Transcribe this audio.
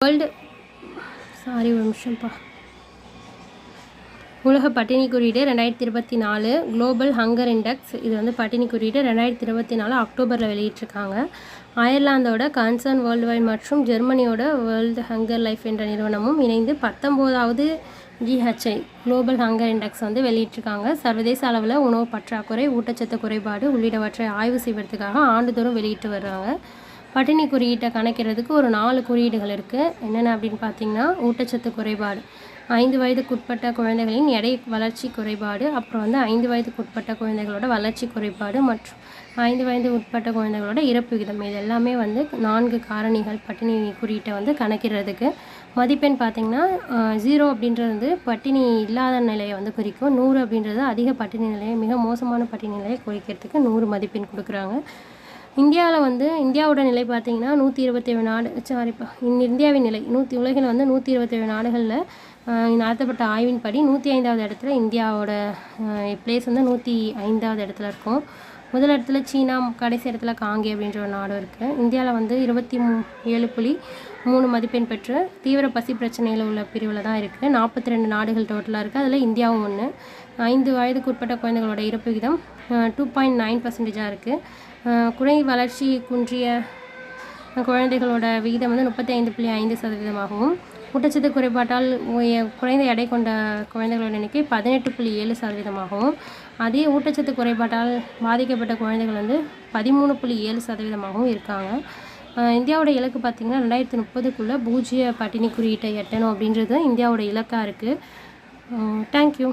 World ஒரு நிமிஷம்ப்பா. உலக பட்டினி குறியீடு 2024 குளோபல் ஹங்கர் இண்டெக்ஸ். இது வந்து பட்டினி குறியீடு 2024 அக்டோபரில் வெளியிட்டிருக்காங்க. அயர்லாந்தோட கன்சர்ன் வேர்ல்டு வைட் மற்றும் ஜெர்மனியோட வேர்ல்டு ஹங்கர் லைஃப் என்ற நிறுவனமும் இணைந்து 19வது GHI குளோபல் ஹங்கர் இண்டெக்ஸ் வந்து வெளியிட்டிருக்காங்க. சர்வதேச அளவில் உணவு பற்றாக்குறை, ஊட்டச்சத்து குறைபாடு உள்ளிட்டவற்றை ஆய்வு செய்வதற்காக ஆண்டுதோறும் வெளியிட்டு வர்றாங்க. பட்டினி குறியீட்டை கணக்கிறதுக்கு ஒரு 4 குறியீடுகள் இருக்குது. என்னென்ன அப்படின்னு பார்த்தீங்கன்னா, ஊட்டச்சத்து குறைபாடு, 5 வயதுக்குட்பட்ட குழந்தைகளின் எடை வளர்ச்சி குறைபாடு, அப்புறம் வந்து 5 வயதுக்குட்பட்ட குழந்தைகளோட வளர்ச்சி குறைபாடு மற்றும் 5 வயது உட்பட்ட குழந்தைகளோட இறப்பு விகிதம். இது எல்லாமே வந்து 4 காரணிகள் பட்டினி குறியீட்டை வந்து கணக்கிறதுக்கு. மதிப்பெண் பார்த்திங்கன்னா 0 அப்படின்றது வந்து பட்டினி இல்லாத நிலையை வந்து குறிக்கும். 100 அப்படின்றது அதிக பட்டினி நிலையை, மிக மோசமான பட்டினி நிலையை குறிக்கிறதுக்கு 100 மதிப்பெண் கொடுக்குறாங்க. இந்தியாவோட நிலை பார்த்திங்கன்னா 127 நாடு இந்தியாவின் நிலை உலகில் வந்து 127 நாடுகளில் நடத்தப்பட்ட ஆய்வின்படி 105வது இடத்துல இந்தியாவோட பிளேஸ் வந்து 105வது இடத்துல இருக்கும். முதல் இடத்துல சீனா, கடைசி இடத்துல காங்கி அப்படின்ற ஒரு நாடு இருக்குது. இந்தியாவில் வந்து 27.3 மதிப்பெண் பெற்று தீவிர பசி பிரச்சனைகள் உள்ள பிரிவில் தான் இருக்குது. 42 நாடுகள் டோட்டலாக இருக்குது. அதில் இந்தியாவும் ஒன்று. 5 வயதுக்கு உட்பட்ட குழந்தைகளோட இறப்பு விகிதம் 2.9% இருக்குது. குறை வளர்ச்சி குன்றிய குழந்தைகளோட விகிதம் வந்து 35.5%. ஊட்டச்சத்து குறைபாட்டால் குறைந்த எடை கொண்ட குழந்தைகளோட எண்ணிக்கை 18.7%. அதே ஊட்டச்சத்து குறைபாட்டால் பாதிக்கப்பட்ட குழந்தைகள் வந்து 13.7% இருக்காங்க. இந்தியாவோட இலக்கு பார்த்திங்கன்னா 2030க்குள்ளே பூஜ்ஜிய பட்டினி குறியீட்டை எட்டணும் அப்படின்றது இந்தியாவோட இலக்காக இருக்குது. தேங்க்யூ.